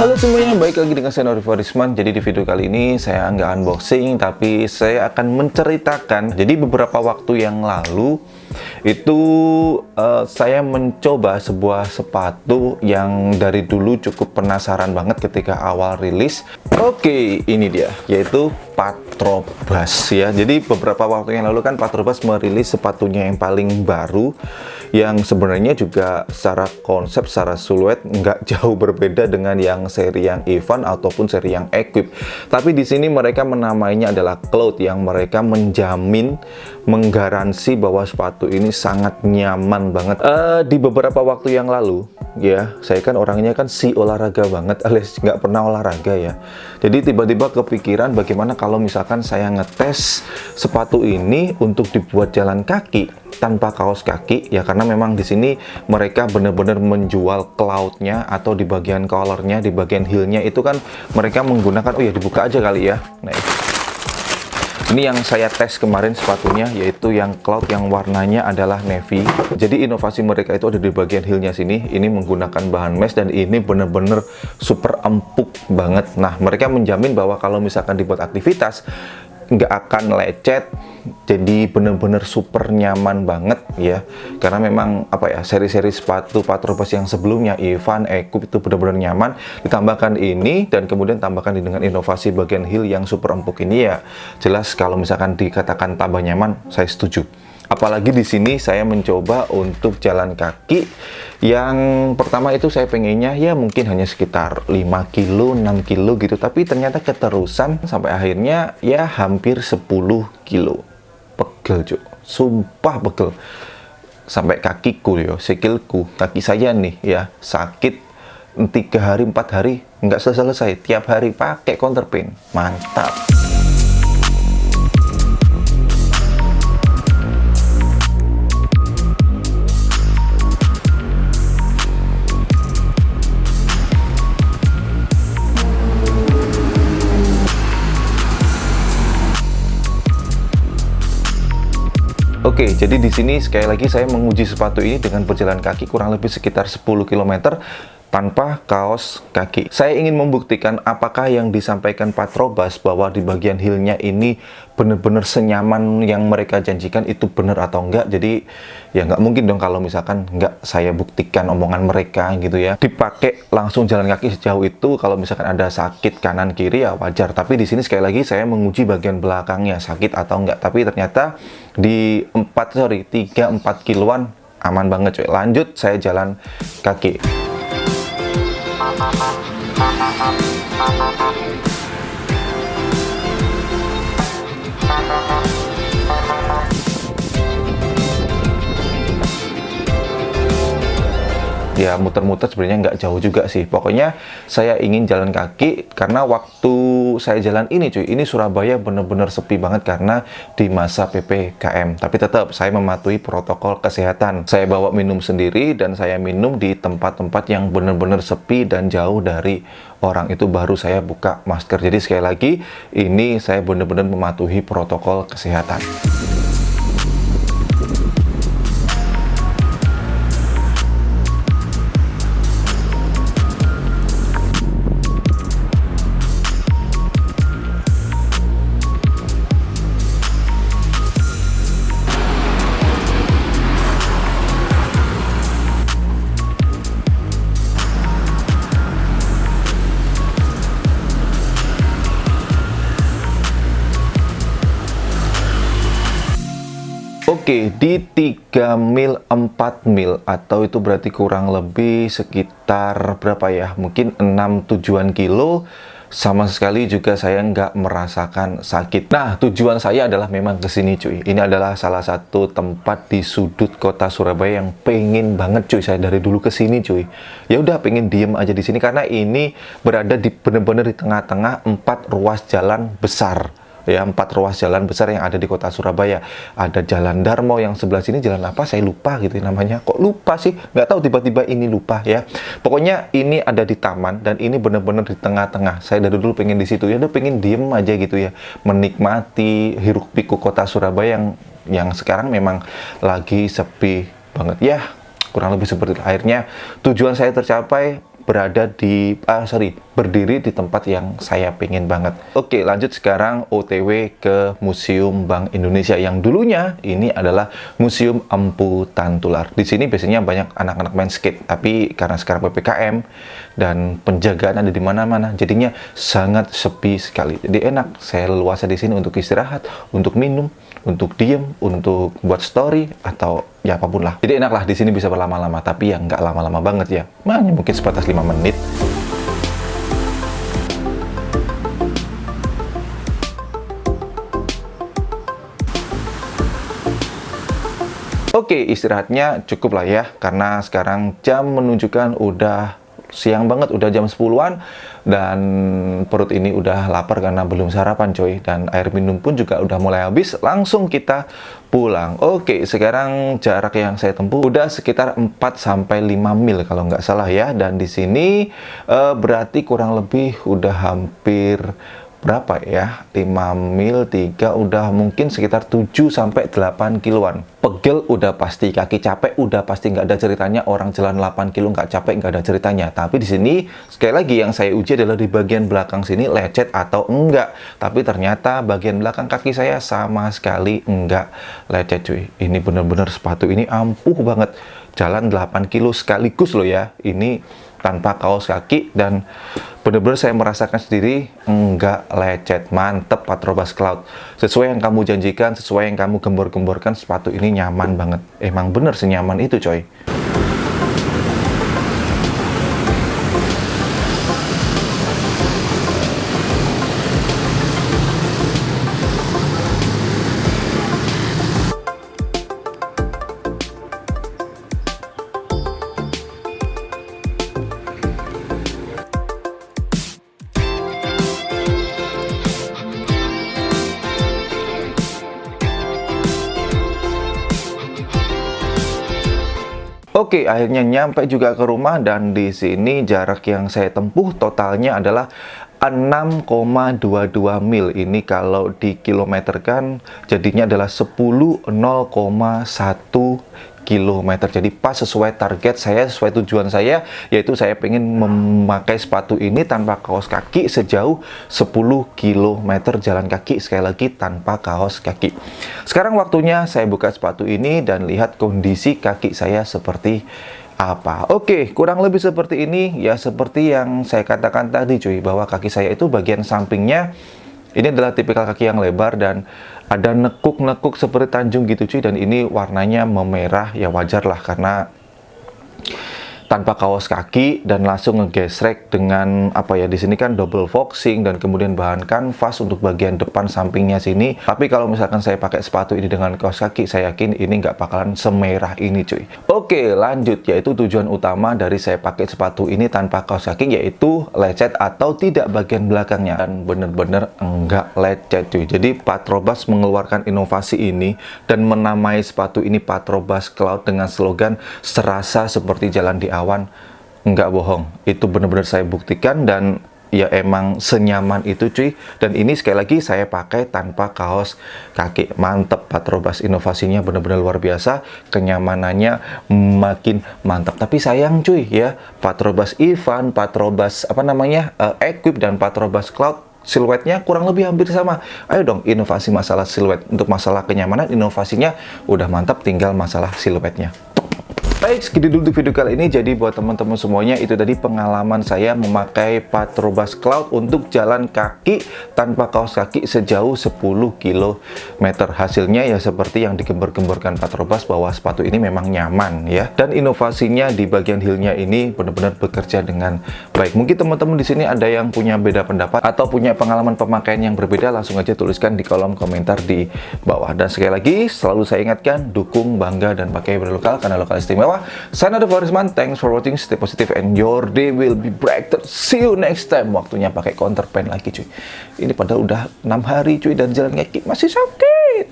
Halo semuanya, baik lagi dengan saya Nori Farisman. Jadi di video kali ini saya nggak unboxing, tapi saya akan menceritakan. Jadi beberapa waktu yang lalu itu saya mencoba sebuah sepatu yang dari dulu cukup penasaran banget ketika awal rilis. Oke, ini dia, yaitu Patrobas ya. Jadi beberapa waktu yang lalu kan Patrobas merilis sepatunya yang paling baru, yang sebenarnya juga secara konsep, secara siluet nggak jauh berbeda dengan yang seri yang Evan ataupun seri yang Equip. Tapi di sini mereka menamainya adalah Cloud, yang mereka menjamin, menggaransi bahwa sepatu ini sangat nyaman banget. Di beberapa waktu yang lalu ya, saya kan orangnya kan si olahraga banget, alias nggak pernah olahraga ya. Jadi tiba-tiba kepikiran bagaimana kalau misalkan saya ngetes sepatu ini untuk dibuat jalan kaki tanpa kaos kaki ya, karena memang di sini mereka benar-benar menjual cloudnya atau di bagian collarnya, di bagian heelnya itu kan mereka menggunakan, oh ya dibuka aja kali ya. Nah, ini yang saya tes kemarin sepatunya, yaitu yang cloud yang warnanya adalah navy. Jadi inovasi mereka itu ada di bagian heelnya sini. Ini menggunakan bahan mesh dan ini bener-bener super empuk banget. Nah, mereka menjamin bahwa kalau misalkan dibuat aktivitas nggak akan lecet, jadi bener-bener super nyaman banget ya. Karena memang apa ya, seri-seri sepatu Patrobas yang sebelumnya Evan, Equip itu bener-bener nyaman. Ditambahkan ini dan kemudian tambahkan dengan inovasi bagian heel yang super empuk ini, ya jelas kalau misalkan dikatakan tambah nyaman, saya setuju. Apalagi di sini saya mencoba untuk jalan kaki. Yang pertama itu saya pengennya ya mungkin hanya sekitar 5 kilo, 6 kilo gitu. Tapi ternyata keterusan sampai akhirnya ya hampir 10 kilo. Pegel cuk, sumpah pegel. Sampai kakiku yo, sikilku, kaki saya nih ya sakit 3 hari, 4 hari. Nggak selesai, tiap hari pakai counterpain. Mantap. Oke, jadi di sini sekali lagi saya menguji sepatu ini dengan berjalan kaki kurang lebih sekitar 10 km tanpa kaos kaki. Saya ingin membuktikan apakah yang disampaikan Patrobas bahwa di bagian heelnya ini benar-benar senyaman yang mereka janjikan itu benar atau enggak. Jadi ya nggak mungkin dong kalau misalkan nggak saya buktikan omongan mereka gitu ya. Dipakai langsung jalan kaki sejauh itu, kalau misalkan ada sakit kanan kiri ya wajar. Tapi di sini sekali lagi saya menguji bagian belakangnya sakit atau enggak. Tapi ternyata di 3-4 kiloan aman banget cuy. Lanjut saya jalan kaki. Ya muter-muter sebenarnya nggak jauh juga sih. Pokoknya saya ingin jalan kaki karena waktu saya jalan ini cuy, ini Surabaya bener-bener sepi banget karena di masa PPKM. Tapi tetap saya mematuhi protokol kesehatan. Saya bawa minum sendiri dan saya minum di tempat-tempat yang bener-bener sepi dan jauh dari orang, itu baru saya buka masker. Jadi sekali lagi ini saya bener-bener mematuhi protokol kesehatan. Oke, di 3 mil 4 mil atau itu berarti kurang lebih sekitar berapa ya? Mungkin 6-7 kilo. Sama sekali juga saya nggak merasakan sakit. Nah, tujuan saya adalah memang ke sini cuy. Ini adalah salah satu tempat di sudut kota Surabaya yang pengen banget cuy. Saya dari dulu ke sini cuy. Ya udah pengen diem aja di sini karena ini berada di bener-bener di tengah-tengah 4 ruas jalan besar. Ya, 4 ruas jalan besar yang ada di kota Surabaya. Ada Jalan Darmo, yang sebelah sini jalan apa saya lupa gitu namanya. Kok lupa sih, nggak tahu, tiba-tiba ini lupa ya. Pokoknya ini ada di taman dan ini bener-bener di tengah-tengah. Saya dari dulu pengen di situ ya, udah pengen diem aja gitu ya, menikmati hiruk pikuk kota Surabaya yang sekarang memang lagi sepi banget ya. Kurang lebih seperti itu. Akhirnya tujuan saya tercapai, berdiri di tempat yang saya pengen banget. Oke, lanjut sekarang OTW ke Museum Bank Indonesia yang dulunya ini adalah Museum Empu Tantular. Di sini biasanya banyak anak-anak main skate, tapi karena sekarang PPKM dan penjagaan ada di mana-mana, jadinya sangat sepi sekali. Jadi enak, saya leluasa di sini untuk istirahat, untuk minum, untuk diem, untuk buat story atau ya apapun lah. Jadi enak lah di sini bisa berlama-lama, tapi ya nggak lama-lama banget ya. Mungkin sebatas 5 menit. Oke, istirahatnya cukup lah ya, karena sekarang jam menunjukkan udah siang banget, udah jam 10-an, dan perut ini udah lapar karena belum sarapan coy, dan air minum pun juga udah mulai habis. Langsung kita pulang. Oke, sekarang jarak yang saya tempuh udah sekitar 4-5 mil kalau nggak salah ya, dan di sini berarti kurang lebih udah hampir berapa ya, 5 mil 3 udah mungkin sekitar 7-8 kiloan. Pegel udah pasti, kaki capek udah pasti, nggak ada ceritanya orang jalan 8 kilo nggak capek, nggak ada ceritanya. Tapi di sini sekali lagi yang saya uji adalah di bagian belakang sini lecet atau enggak. Tapi ternyata bagian belakang kaki saya sama sekali enggak lecet cuy. Ini bener-bener sepatu ini ampuh banget, jalan 8 kilo sekaligus loh ya, ini tanpa kaos kaki, dan bener-bener saya merasakan sendiri enggak lecet. Mantep Patrobas Cloud, sesuai yang kamu janjikan, sesuai yang kamu gembor-gemborkan, sepatu ini nyaman banget. Emang bener senyaman itu coy. Oke, akhirnya nyampe juga ke rumah, dan di sini jarak yang saya tempuh totalnya adalah 6,22 mil. Ini kalau dikilometerkan jadinya adalah 10,01 kilometer. Jadi pas sesuai target saya, sesuai tujuan saya, yaitu saya pengen memakai sepatu ini tanpa kaos kaki sejauh 10 kilometer jalan kaki, sekali lagi tanpa kaos kaki. Sekarang waktunya saya buka sepatu ini dan lihat kondisi kaki saya seperti apa. Oke, kurang lebih seperti ini ya, seperti yang saya katakan tadi cuy, bahwa kaki saya itu bagian sampingnya ini adalah tipikal kaki yang lebar dan ada nekuk-nekuk seperti Tanjung gitu cuy, dan ini warnanya memerah, ya wajar lah karena tanpa kaos kaki dan langsung ngegesrek dengan apa ya, di sini kan double foxing dan kemudian bahan kanvas untuk bagian depan sampingnya sini. Tapi kalau misalkan saya pakai sepatu ini dengan kaos kaki, saya yakin ini nggak bakalan semerah ini cuy. Oke, lanjut, yaitu tujuan utama dari saya pakai sepatu ini tanpa kaos kaki, yaitu lecet atau tidak bagian belakangnya, dan bener-bener enggak lecet cuy. Jadi Patrobas mengeluarkan inovasi ini dan menamai sepatu ini Patrobas Cloud dengan slogan serasa seperti jalan di awan. Enggak bohong, itu benar-benar saya buktikan, dan ya emang senyaman itu cuy. Dan ini sekali lagi saya pakai tanpa kaos kaki. Mantep Patrobas, inovasinya benar-benar luar biasa, kenyamanannya makin mantap. Tapi sayang cuy ya, Patrobas Evan, Patrobas Equip dan Patrobas Cloud siluetnya kurang lebih hampir sama. Ayo dong, inovasi masalah siluet. Untuk masalah kenyamanan, inovasinya udah mantap, tinggal masalah siluetnya. Baik, segitu dulu di video kali ini. Jadi buat teman-teman semuanya, itu tadi pengalaman saya memakai Patrobas Cloud untuk jalan kaki tanpa kaos kaki sejauh 10 km. Hasilnya ya seperti yang digembar-gemborkan Patrobas, bahwa sepatu ini memang nyaman ya. Dan inovasinya di bagian heelnya ini benar-benar bekerja dengan baik. Mungkin teman-teman di sini ada yang punya beda pendapat atau punya pengalaman pemakaian yang berbeda, langsung aja tuliskan di kolom komentar di bawah. Dan sekali lagi, selalu saya ingatkan, dukung, bangga, dan pakai brand lokal karena lokal istimewa. Saya Nado Farisman, thanks for watching, stay positive and your day will be brighter. See you next time. Waktunya pakai counterpan lagi cuy. Ini padahal udah 6 hari cuy dan jalan kaki masih sakit.